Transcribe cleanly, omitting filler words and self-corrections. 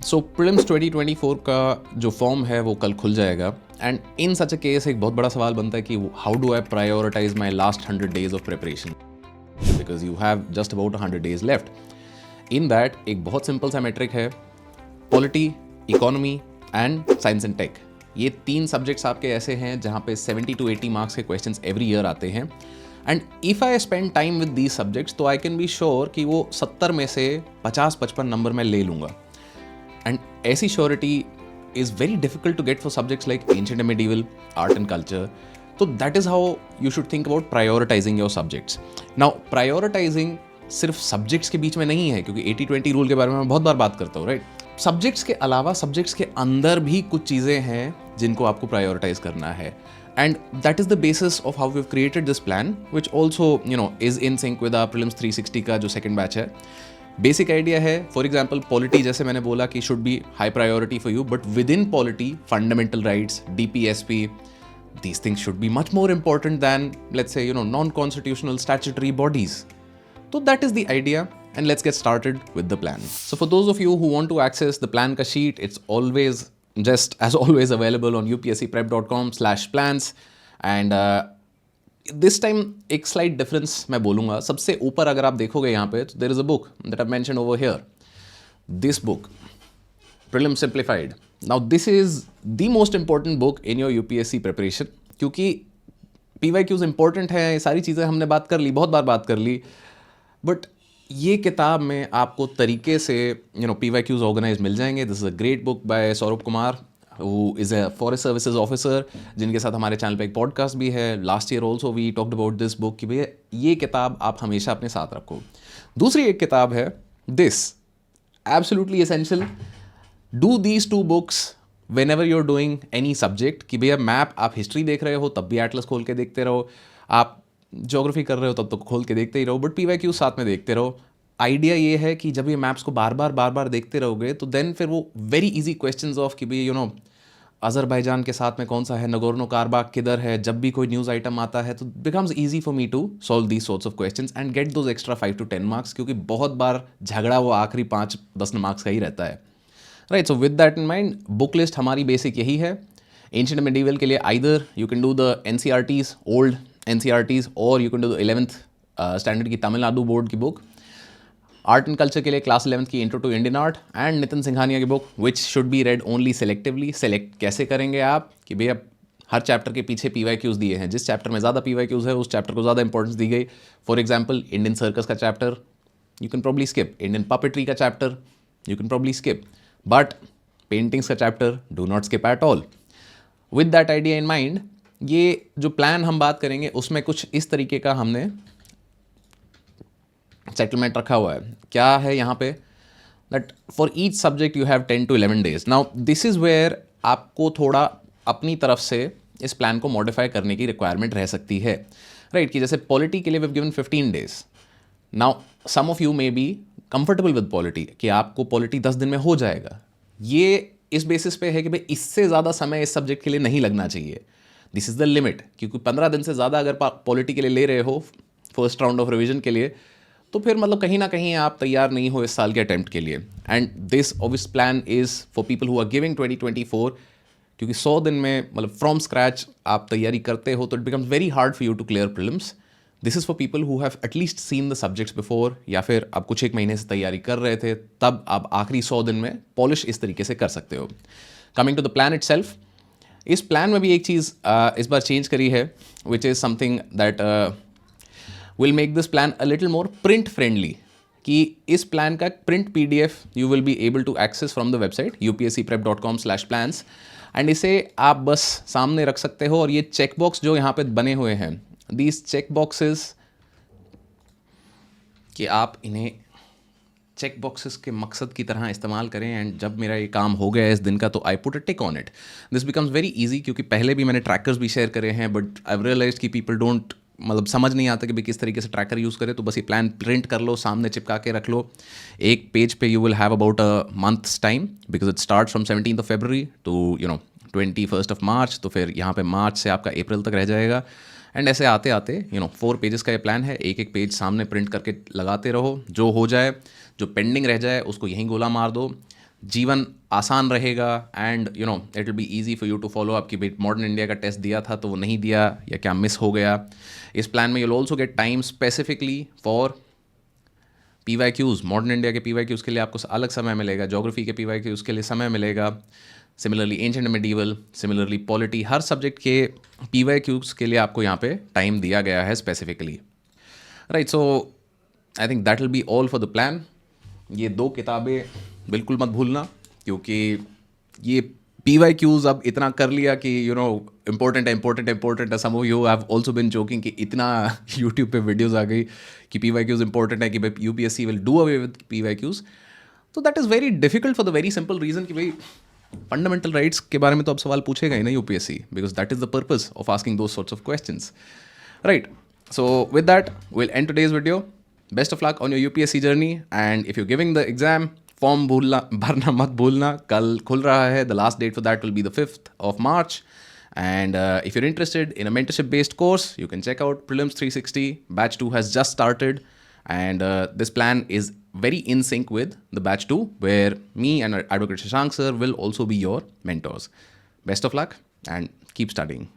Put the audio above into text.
सो prelims 2024 का जो form है वो कल खुल जाएगा and in such a case एक बहुत बड़ा सवाल बनता है कि how do I prioritise my last 100 days of preparation because you have just about 100 days left. In that एक बहुत सिंपल सा मेट्रिक है, polity, economy and science and tech. ये तीन सब्जेक्ट्स आपके ऐसे हैं जहाँ पे 70 to 80 मार्क्स के क्वेश्चंस एवरी ईयर आते हैं and if I spend time with these subjects तो आई कैन बी श्योर कि वो 70 में से 50-55 नंबर मैं ले लूँगा। एंड ऐसी surety is very difficult to get for subjects like ancient and medieval, art and culture. तो that is how you should think about prioritising your subjects. Now prioritising सिर्फ सब्जेक्ट्स के बीच में नहीं है, क्योंकि 80-20 रूल के बारे में मैं बहुत बार बात करता हूँ, राइट? सब्जेक्ट्स के अलावा सब्जेक्ट्स के अंदर भी कुछ चीज़ें हैं जिनको आपको प्रायोरिटाइज करना है and that is the basis of how we have created this plan which also is in sync with our prelims 360 का जो सेकंड बैच है। बेसिक आइडिया है, फॉर एग्जाम्पल पॉलिटी, जैसे मैंने बोला कि should be high priority for you, but within polity fundamental rights, DPSP, these things should be much more important than, let's say, non-constitutional statutory bodies. So that is the idea, and let's get started with the plan. So for those of you who want to access the plan ka sheet, it's always just as always available on upscprep.com/plans. And this time एक slight difference मैं बोलूँगा। सबसे ऊपर अगर आप देखोगे यहाँ पे तो there is a book that I've mentioned over here. This book, Prelim Simplified. Now this is the most important book in your UPSC preparation, क्योंकि PYQs important है, ये सारी चीज़ें हमने बात कर ली, बहुत बार बात कर ली, बट ये किताब में आपको तरीके से PYQs ऑर्गेनाइज मिल जाएंगे। This is a great book by Saurabh Kumar, who is a forest services officer, जिनके साथ हमारे चैनल पे एक पॉडकास्ट भी है। Last year also we talked about this book कि भैया ये किताब आप हमेशा अपने साथ रखो। दूसरी एक किताब है this, absolutely essential. Do these two books whenever you are doing any subject. कि भैया मैप आप हिस्ट्री देख रहे हो तब भी एटलस खोल के देखते रहो, आप ज्योग्राफी कर रहे हो तब तो खोल के देखते ही रहो, बट PYQ साथ में देखते रहो। आइडिया ये है कि जब ये मैप्स को बार बार देखते रहोगे तो देन फिर वो वेरी इजी क्वेश्चंस ऑफ कि भाई अज़रबैजान के साथ में कौन सा है, नगोर्नो कारबाख किधर है, जब भी कोई न्यूज़ आइटम आता है तो becomes easy for me to solve these sorts of questions and get those extra 5 to 10 marks, क्योंकि बहुत बार झगड़ा वो आखिरी 5-10 मार्क्स का ही रहता है, right? So with that in mind book list हमारी बेसिक यही है। एंशिएंट मेडिवल के लिए either you can do the NCERTs, old NCERTs, और you can do the 11th standard की तमिलनाडु बोर्ड की बुक। आर्ट एंड कल्चर के लिए क्लास 11th की intro to Indian art and Nitin Singhania की book which should be read only selectively. Select कैसे करेंगे आप कि भैया हर चैप्टर के पीछे PYQs दिए हैं, जिस चैप्टर में ज़्यादा PYQs है उस चैप्टर को ज़्यादा इंपॉर्टेंस दी गई। फॉर एग्जाम्पल इंडियन सर्कस का chapter you can probably skip, Indian puppetry का chapter you can probably skip, but paintings का chapter do not skip at all. With that idea in mind, ये जो plan हम बात करेंगे उसमें कुछ इस तरीके का हमने सेटलमेंट रखा हुआ है। क्या है यहाँ पे, that for each subject you have 10 to 11 days। Now this is where आपको थोड़ा अपनी तरफ से इस प्लान को मॉडिफाई करने की रिक्वायरमेंट रह सकती है, राइट? कि जैसे पॉलिटी के लिए we have given 15 days। Now some of you may be comfortable with polity कि आपको पॉलिटी 10 दिन में हो जाएगा। ये इस बेसिस पे है कि भाई इससे ज़्यादा समय इस सब्जेक्ट के लिए नहीं लगना चाहिए, दिस इज़ द लिमिट। क्योंकि 15 दिन से ज़्यादा अगर पॉलिटी के लिए ले रहे हो फर्स्ट राउंड ऑफ रिवीजन के लिए तो फिर मतलब कहीं ना कहीं आप तैयार नहीं हो इस साल के अटेम्प्ट के लिए। And this obvious plan is for people who are giving 2024, क्योंकि 100 दिन में मतलब फ्रॉम स्क्रैच आप तैयारी करते हो तो it becomes very hard for you to clear prelims. This is for people who have at least seen the subjects before, या फिर आप कुछ एक महीने से तैयारी कर रहे थे तब आप आखिरी 100 दिन में पॉलिश इस तरीके से कर सकते हो। Coming to the plan itself, इस प्लान में भी एक चीज़ इस बार चेंज करी है which is something that will make this plan a little more print friendly. कि इस प्लान का print PDF you will be able to access from the website upscprep.com/plans and इसे आप बस सामने रख सकते हो। और ये चेक बॉक्स जो यहाँ पे बने हुए हैं, दीज चेक बॉक्सेस, कि आप इन्हें चेक बॉक्सेस के मकसद की तरह इस्तेमाल करें। एंड जब मेरा ये काम हो गया इस दिन का तो I put a tick on it. This becomes very easy, क्योंकि पहले भी मैंने ट्रैकर्स भी शेयर करे हैं, बट आई रियलाइज कि पीपल डोंट मतलब समझ नहीं आता कि भाई किस तरीके से ट्रैकर यूज़ करें। तो बस ये प्लान प्रिंट कर लो, सामने चिपका के रख लो। एक पेज पे you will have about a months time, because it start from 17th of February to 21st of March। तो फिर यहाँ पे मार्च से आपका अप्रैल तक रह जाएगा। एंड ऐसे आते आते 4 पेजेस का ये प्लान है। एक एक पेज सामने प्रिंट करके लगाते रहो, जो हो जाए, जो पेंडिंग रह जाए उसको यहीं गोला मार दो। जीवन आसान रहेगा and you know it will be easy for you to follow up कि भाई मॉडर्न इंडिया का टेस्ट दिया था तो वो नहीं दिया या क्या मिस हो गया. इस प्लान में you'll also get time specifically for PYQs. Modern India के PYQs के लिए आपको अलग समय मिलेगा, जोग्राफी के PYQs के लिए समय मिलेगा, similarly ancient medieval, similarly polity, हर सब्जेक्ट के PYQs के लिए आपको यहाँ पे टाइम दिया गया है specifically. Right, so I think that will be all for the plan. ये 2 किताबें बिल्कुल मत भूलना, क्योंकि ये PYQs अब इतना कर लिया कि यू नो इम्पोर्टेंट है. Some of you have also been joking कि इतना यूट्यूब पे वीडियोस आ गई कि PYQs इंपॉर्टेंट है, कि भाई UPSC will do away with PYQs. तो that is very difficult for the very simple reason कि भाई फंडामेंटल राइट्स के बारे में तो अब सवाल पूछेगा ही ना UPSC, because that is the purpose of asking those sorts of questions. Right, so with that we'll end today's video. Best of luck on your UPSC journey, and if you're giving the exam, form भरना मत भूलना. कल खुल रहा है. The last date for that will be the 5th of March. And if you're interested in a mentorship based course, you can check out Prelims 360. Batch 2 has just started, and this plan is very in sync with the Batch 2, where me and Advocate Shashank sir will also be your mentors. Best of luck and keep studying.